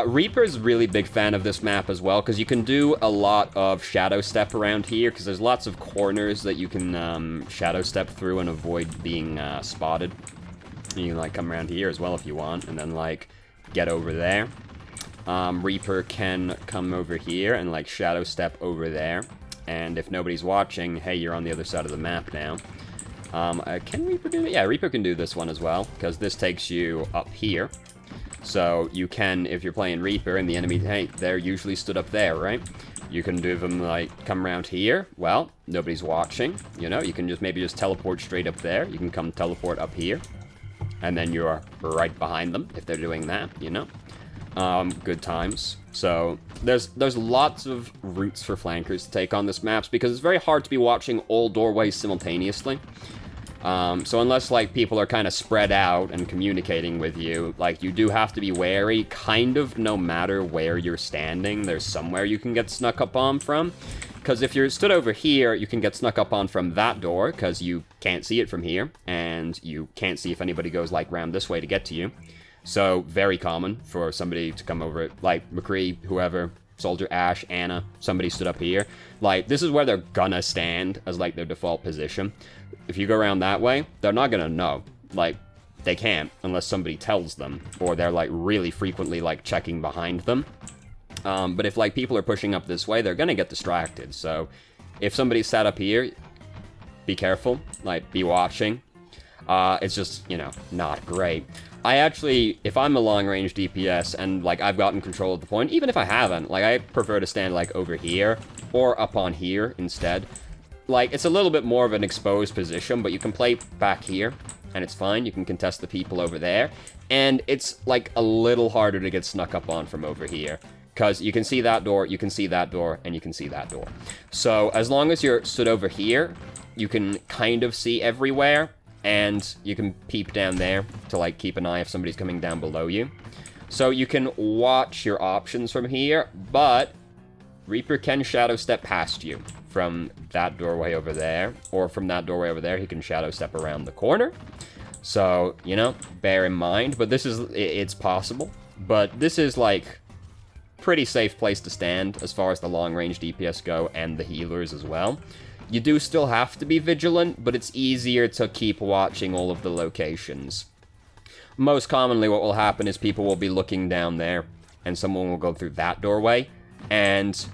Reaper's a really big fan of this map as well, because you can do a lot of shadow step around here, because there's lots of corners that you can shadow step through and avoid being spotted. You can, like, come around here as well if you want, and then, like, get over there. Reaper can come over here and, like, shadow step over there. And if nobody's watching, hey, you're on the other side of the map now. Can Reaper do it? Yeah, Reaper can do this one as well, because this takes you up here. So you can, if you're playing Reaper and the enemy, hey, they're usually stood up there, right? You can do them, like, come around here. Well, nobody's watching, you know? You can just maybe just teleport straight up there. You can come teleport up here. And then you're right behind them if they're doing that, you know? Good times. So there's lots of routes for flankers to take on this maps because it's very hard to be watching all doorways simultaneously. So unless, like, people are kind of spread out and communicating with you, like, you do have to be wary, kind of no matter where you're standing. There's somewhere you can get snuck up on from. Because if you're stood over here, you can get snuck up on from that door, because you can't see it from here, and you can't see if anybody goes, like, round this way to get to you. So, very common for somebody to come over it, like McCree, whoever, Soldier, Ash, Anna, somebody stood up here. Like, this is where they're gonna stand as, like, their default position. If you go around that way, they're not gonna know. Like, they can't, unless somebody tells them, or they're, like, really frequently, like, checking behind them. But if, like, people are pushing up this way, they're gonna get distracted. So, if somebody's sat up here, be careful, like, be watching. It's just, you know, not great. I actually, if I'm a long-range DPS and, like, I've gotten control of the point, even if I haven't, like, I prefer to stand, like, over here or up on here instead. Like, it's a little bit more of an exposed position, but you can play back here, and it's fine. You can contest the people over there, and it's, like, a little harder to get snuck up on from over here, because you can see that door, you can see that door, and you can see that door. So, as long as you're stood over here, you can kind of see everywhere, and you can peep down there to, like, keep an eye if somebody's coming down below you. So you can watch your options from here, but Reaper can shadow step past you from that doorway over there, or from that doorway over there, he can shadow step around the corner. So, you know, bear in mind, but this is, it's possible. But this is, like, pretty safe place to stand as far as the long-range DPS go and the healers as well. You do still have to be vigilant, but it's easier to keep watching all of the locations. Most commonly what will happen is people will be looking down there, and someone will go through that doorway, and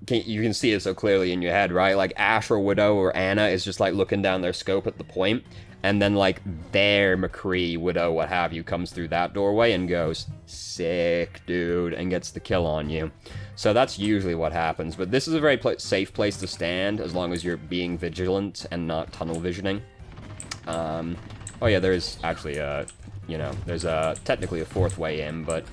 you can see it so clearly in your head, right? Like, Ashe or Widow or Ana is just, like, looking down their scope at the point, and then, like, their McCree, Widow, what have you, comes through that doorway and goes, sick, dude, and gets the kill on you. So that's usually what happens, but this is a very safe place to stand, as long as you're being vigilant and not tunnel visioning. Oh yeah, there is actually there's technically a fourth way in, but,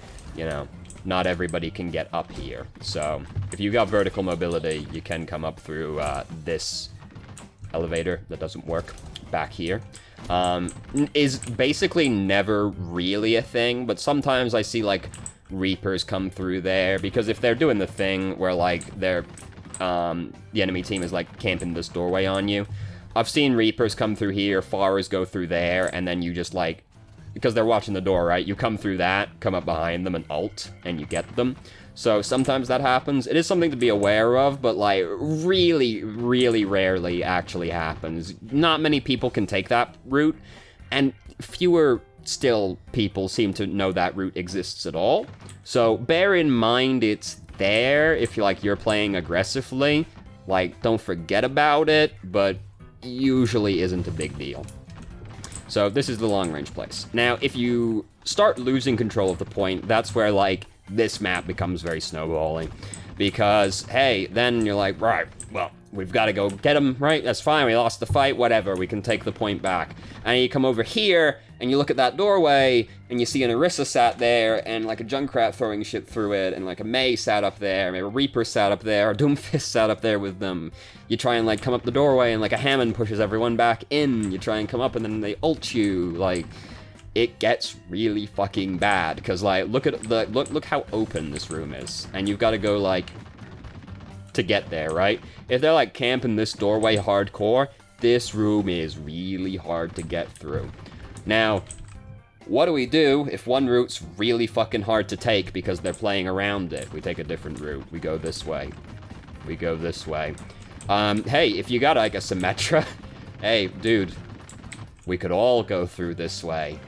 not everybody can get up here. So, if you've got vertical mobility, you can come up through this elevator that doesn't work back here. Is basically never really a thing, but sometimes I see, like, Reapers come through there, because if they're doing the thing where, like, they're, the enemy team is, like, camping this doorway on you, I've seen Reapers come through here, Farahs go through there, and then you just, like, because they're watching the door, right? You come through that, come up behind them, and ult, and you get them. So sometimes that happens. It is something to be aware of, but, like, really, really rarely actually happens. Not many people can take that route, and fewer still people seem to know that route exists at all. So bear in mind it's there if you're playing aggressively. Like, don't forget about it, but usually isn't a big deal. So this is the long-range place. Now, if you start losing control of the point, that's where, like, this map becomes very snowballing. Because, hey, then you're like, right, well, we've got to go get him, right? That's fine, we lost the fight, whatever, we can take the point back. And you come over here, and you look at that doorway, and you see an Orisa sat there, and, like, a Junkrat throwing shit through it, and, like, a Mei sat up there, maybe a Reaper sat up there, a Doomfist sat up there with them. You try and, like, come up the doorway, and, like, a Hammond pushes everyone back in. You try and come up, and then they ult you, like... It gets really fucking bad, because, like, look how open this room is, and you've got to go, like, to get there, right? If they're, like, camping this doorway hardcore, this room is really hard to get through. Now, what do we do if one route's really fucking hard to take because they're playing around it? We take a different route. We go this way. We go this way. Hey, if you got, like, a Symmetra, hey, dude, we could all go through this way.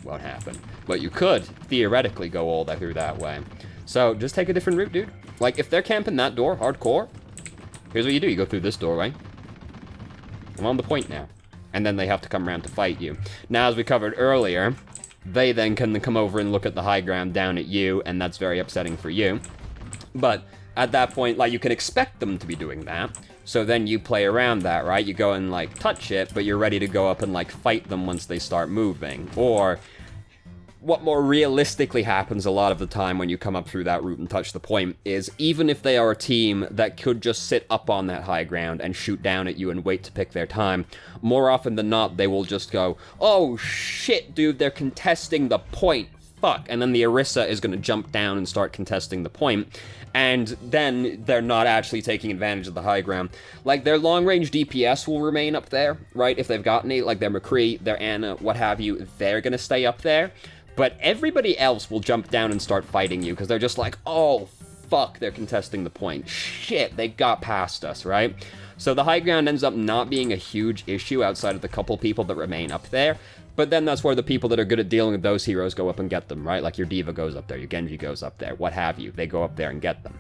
Won't happen. But you could, theoretically, go all that through that way. So, just take a different route, dude. Like, if they're camping that door, hardcore, here's what you do. You go through this doorway. I'm on the point now. And then they have to come around to fight you. Now, as we covered earlier, they then can come over and look at the high ground down at you, and that's very upsetting for you. But at that point, like, you can expect them to be doing that. So then you play around that, right? You go and, like, touch it, but you're ready to go up and, like, fight them once they start moving. Or what more realistically happens a lot of the time when you come up through that route and touch the point is even if they are a team that could just sit up on that high ground and shoot down at you and wait to pick their time, more often than not, they will just go, oh shit, dude, they're contesting the point. Fuck. And then the Orisa is going to jump down and start contesting the point. And then they're not actually taking advantage of the high ground. Like, their long-range DPS will remain up there, right? If they've got any, like their McCree, their Ana, what have you, they're going to stay up there. But everybody else will jump down and start fighting you, because they're just like, oh, fuck, they're contesting the point. Shit, they got past us, right? So the high ground ends up not being a huge issue outside of the couple people that remain up there. But then that's where the people that are good at dealing with those heroes go up and get them, right? Like your D.Va goes up there, your Genji goes up there, what have you. They go up there and get them.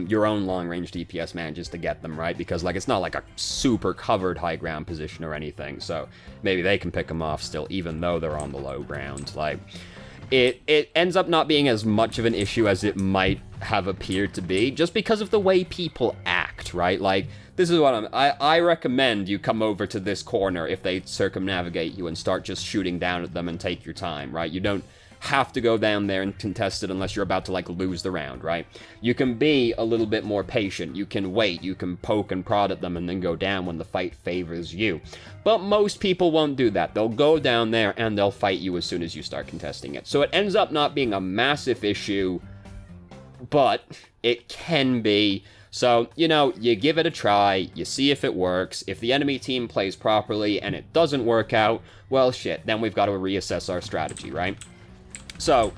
Your own long-range DPS manages to get them, right? Because, like, it's not like a super covered high ground position or anything, so maybe they can pick them off still, even though they're on the low ground. Like, it ends up not being as much of an issue as it might have appeared to be, just because of the way people act, right? Like, this is what I recommend you come over to this corner if they circumnavigate you and start just shooting down at them and take your time, right? You don't have to go down there and contest it unless you're about to, like, lose the round, right? You can be a little bit more patient. You can wait. You can poke and prod at them and then go down when the fight favors you. But most people won't do that. They'll go down there and they'll fight you as soon as you start contesting it. So it ends up not being a massive issue, but it can be. So, you know, you give it a try, you see if it works. If the enemy team plays properly and it doesn't work out, well, shit, then we've got to reassess our strategy, right? So,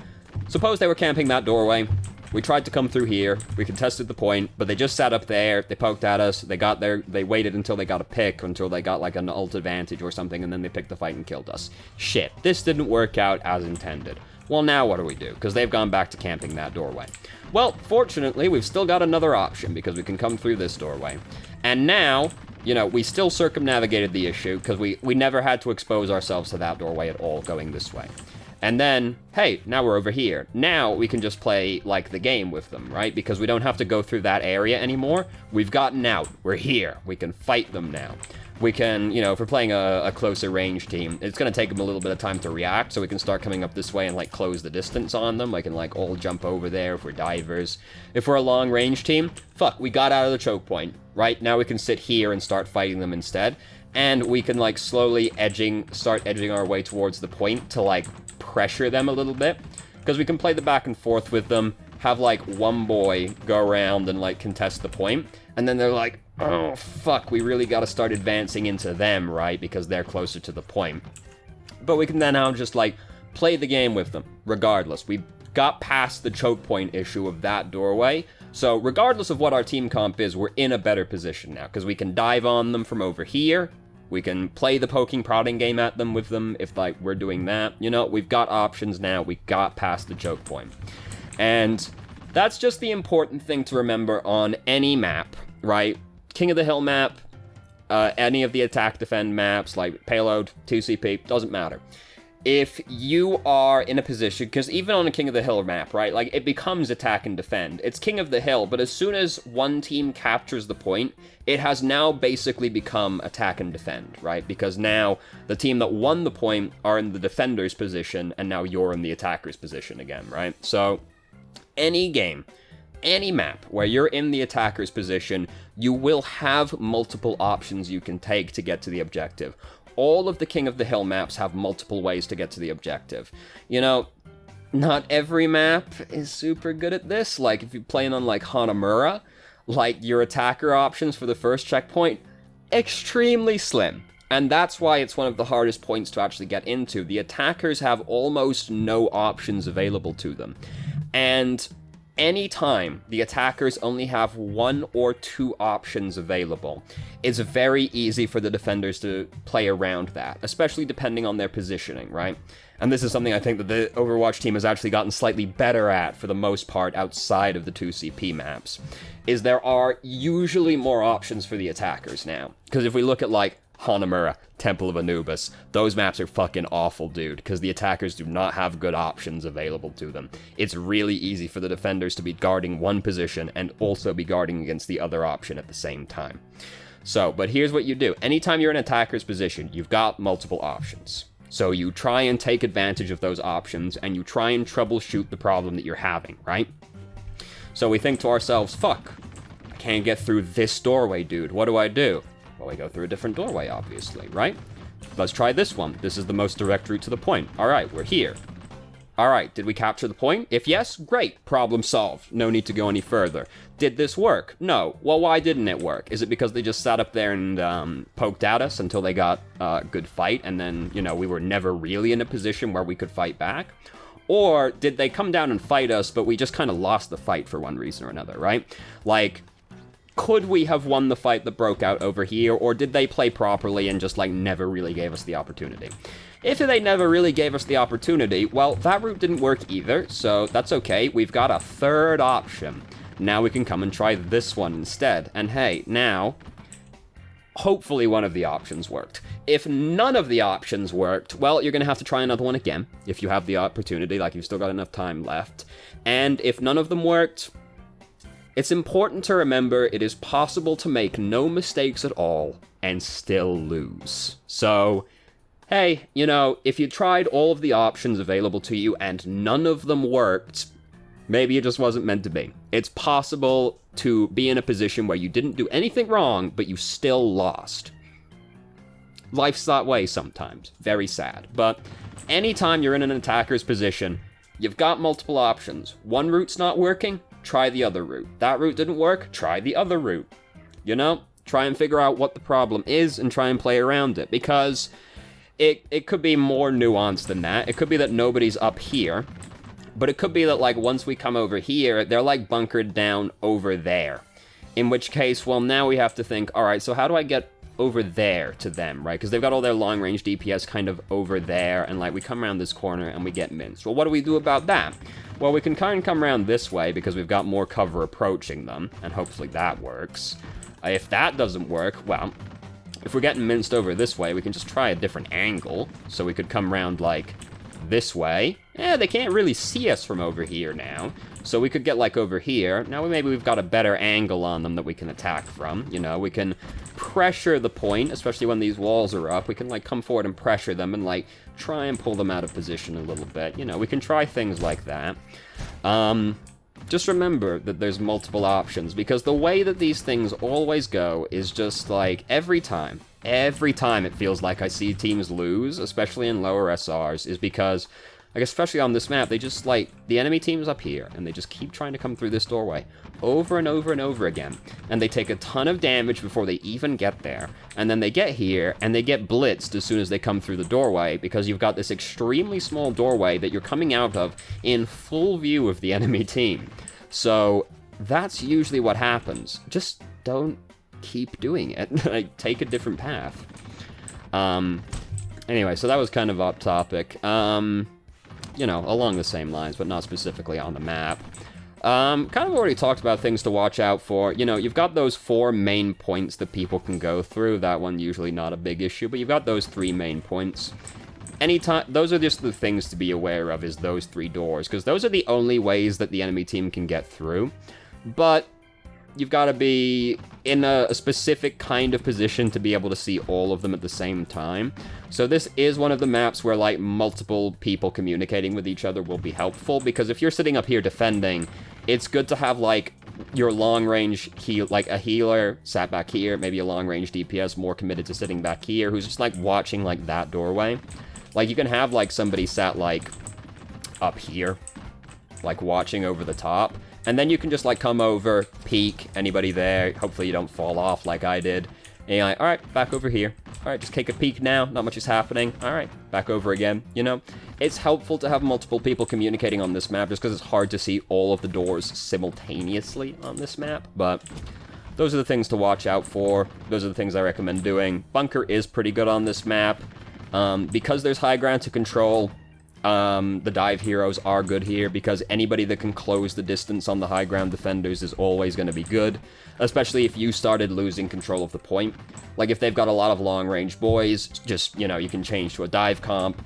Suppose they were camping that doorway. We tried to come through here. We contested the point, but they just sat up there. They poked at us. They waited until they got a pick, until they got like an ult advantage or something, and then they picked the fight and killed us. Shit, this didn't work out as intended. Well, now what do we do? Because they've gone back to camping that doorway. Well, fortunately, we've still got another option, because we can come through this doorway. And now, you know, we still circumnavigated the issue, because we never had to expose ourselves to that doorway at all going this way. And then, hey, now we're over here. Now we can just play, like, the game with them, right? Because we don't have to go through that area anymore. We've gotten out. We're here. We can fight them now. We can, you know, if we're playing a closer range team, it's going to take them a little bit of time to react, so we can start coming up this way and, like, close the distance on them. I can, like, all jump over there if we're divers. If we're a long range team, fuck, we got out of the choke point, right? Now we can sit here and start fighting them instead. And we can, like, slowly start edging our way towards the point to, like, pressure them a little bit. Because we can play the back and forth with them, have, like, one boy go around and, like, contest the point. And then they're like, oh, fuck, we really gotta start advancing into them, right? Because they're closer to the point. But we can then now just, like, play the game with them, regardless. We got past the choke point issue of that doorway. So regardless of what our team comp is, we're in a better position now. Because we can dive on them from over here. We can play the poking, prodding game at them with them if, like, we're doing that. You know, we've got options now. We got past the choke point. And that's just the important thing to remember on any map, right? King of the Hill map, any of the attack-defend maps, like Payload, 2CP, doesn't matter. If you are in a position, because even on a King of the Hill map, right, like, it becomes attack and defend. It's King of the Hill, but as soon as one team captures the point, it has now basically become attack and defend, right? Because now the team that won the point are in the defender's position, and now you're in the attacker's position again, right? So, any game, any map where you're in the attacker's position, you will have multiple options you can take to get to the objective. All of the King of the Hill maps have multiple ways to get to the objective. You know, not every map is super good at this. Like, if you're playing on, like, Hanamura, like, your attacker options for the first checkpoint, extremely slim. And that's why it's one of the hardest points to actually get into. The attackers have almost no options available to them. And anytime the attackers only have one or two options available, it's very easy for the defenders to play around that, especially depending on their positioning, right? And this is something I think that the Overwatch team has actually gotten slightly better at for the most part outside of the 2CP maps, is there are usually more options for the attackers now. Because if we look at, like, Hanamura, Temple of Anubis, those maps are fucking awful, dude, because the attackers do not have good options available to them. It's really easy for the defenders to be guarding one position and also be guarding against the other option at the same time. So, but here's what you do. Anytime you're in an attacker's position, you've got multiple options. So you try and take advantage of those options, and you try and troubleshoot the problem that you're having, right? So we think to ourselves, fuck, I can't get through this doorway, dude. What do I do? Well, we go through a different doorway, obviously, right? Let's try this one. This is the most direct route to the point. All right, we're here. All right, did we capture the point? If yes, great. Problem solved. No need to go any further. Did this work? No. Well, why didn't it work? Is it because they just sat up there and poked at us until they got a good fight, and then, you know, we were never really in a position where we could fight back? Or did they come down and fight us, but we just kind of lost the fight for one reason or another, right? Like, could we have won the fight that broke out over here, or did they play properly and just, like, never really gave us the opportunity? If they never really gave us the opportunity, well, that route didn't work either, so that's okay. We've got a third option. Now we can come and try this one instead. And hey, now, hopefully one of the options worked. If none of the options worked, well, you're going to have to try another one again, if you have the opportunity, like you've still got enough time left. And if none of them worked, it's important to remember it is possible to make no mistakes at all and still lose. So, hey, you know, if you tried all of the options available to you and none of them worked, maybe it just wasn't meant to be. It's possible to be in a position where you didn't do anything wrong, but you still lost. Life's that way sometimes. Very sad. But anytime you're in an attacker's position, you've got multiple options. One route's not working, try the other route. That route didn't work, try the other route. You know? Try and figure out what the problem is and try and play around it. Because it could be more nuanced than that. It could be that nobody's up here, But it could be that, like, once we come over here, they're, like, bunkered down over there. In which case, well, now we have to think, alright, so how do I get over there to them, right? Because they've got all their long-range DPS kind of over there, and, like, we come around this corner and we get minced. Well, what do we do about that? Well, we can kind of come around this way because we've got more cover approaching them, and hopefully that works. If that doesn't work, well, if we're getting minced over this way, we can just try a different angle. So we could come around, like, this way. Yeah, they can't really see us from over here now. So we could get, like, over here. Now maybe we've got a better angle on them that we can attack from. You know, we can pressure the point, especially when these walls are up. We can, like, come forward and pressure them and, like, try and pull them out of position a little bit. You know, we can try things like that. Just remember that there's multiple options, because the way that these things always go is just, like, every time it feels like I see teams lose, especially in lower SRs, is because, like, especially on this map, they just, like, the enemy team's up here, and they just keep trying to come through this doorway over and over and over again, and they take a ton of damage before they even get there, and then they get here, and they get blitzed as soon as they come through the doorway, because you've got this extremely small doorway that you're coming out of in full view of the enemy team. So, that's usually what happens. Just don't keep doing it. Like, take a different path. Anyway, so that was kind of off topic. You know, along the same lines, but not specifically on the map. Kind of already talked about things to watch out for. You know, you've got those 4 main points that people can go through. That one usually not a big issue, but you've got those 3 main points. Anytime, those are just the things to be aware of, is those 3 doors, because those are the only ways that the enemy team can get through. But you've got to be in a specific kind of position to be able to see all of them at the same time. So this is one of the maps where, like, multiple people communicating with each other will be helpful, because if you're sitting up here defending, it's good to have, like, your long-range heal, like a healer sat back here, maybe a long-range DPS more committed to sitting back here, who's just, like, watching, like, that doorway. Like, you can have, like, somebody sat, like, up here, like, watching over the top, and then you can just, like, come over, peek, anybody there, hopefully you don't fall off like I did, and you're like, alright, back over here. Alright, just take a peek now, not much is happening. Alright, back over again, you know? It's helpful to have multiple people communicating on this map, just because it's hard to see all of the doors simultaneously on this map, but those are the things to watch out for. Those are the things I recommend doing. Bunker is pretty good on this map. Because there's high ground to control, the dive heroes are good here, because anybody that can close the distance on the high ground defenders is always going to be good, especially if you started losing control of the point. Like, if they've got a lot of long-range boys, just, you know, you can change to a dive comp,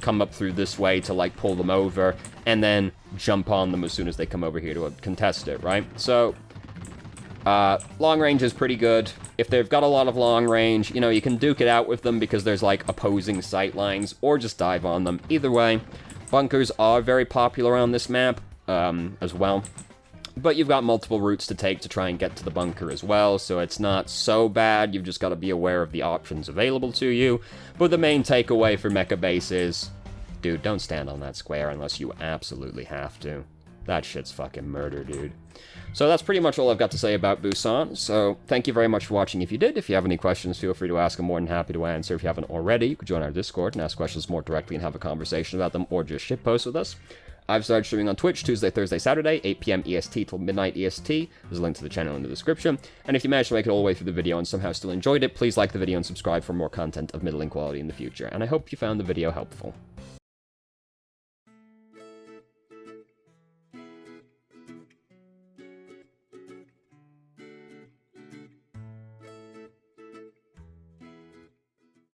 come up through this way to, like, pull them over, and then jump on them as soon as they come over here to contest it, right? So, long range is pretty good. If they've got a lot of long range, you know, you can duke it out with them because there's, like, opposing sight lines, or just dive on them. Either way, bunkers are very popular on this map, as well. But you've got multiple routes to take to try and get to the bunker as well, so it's not so bad. You've just got to be aware of the options available to you. But the main takeaway for Mecca Base is, dude, don't stand on that square unless you absolutely have to. That shit's fucking murder, dude. So that's pretty much all I've got to say about Busan, so thank you very much for watching if you did. If you have any questions, feel free to ask. I'm more than happy to answer. If you haven't already, you could join our Discord and ask questions more directly and have a conversation about them, or just shitpost with us. I've started streaming on Twitch Tuesday, Thursday, Saturday, 8 PM EST till midnight EST. There's a link to the channel in the description. And if you managed to make it all the way through the video and somehow still enjoyed it, please like the video and subscribe for more content of middling quality in the future. And I hope you found the video helpful.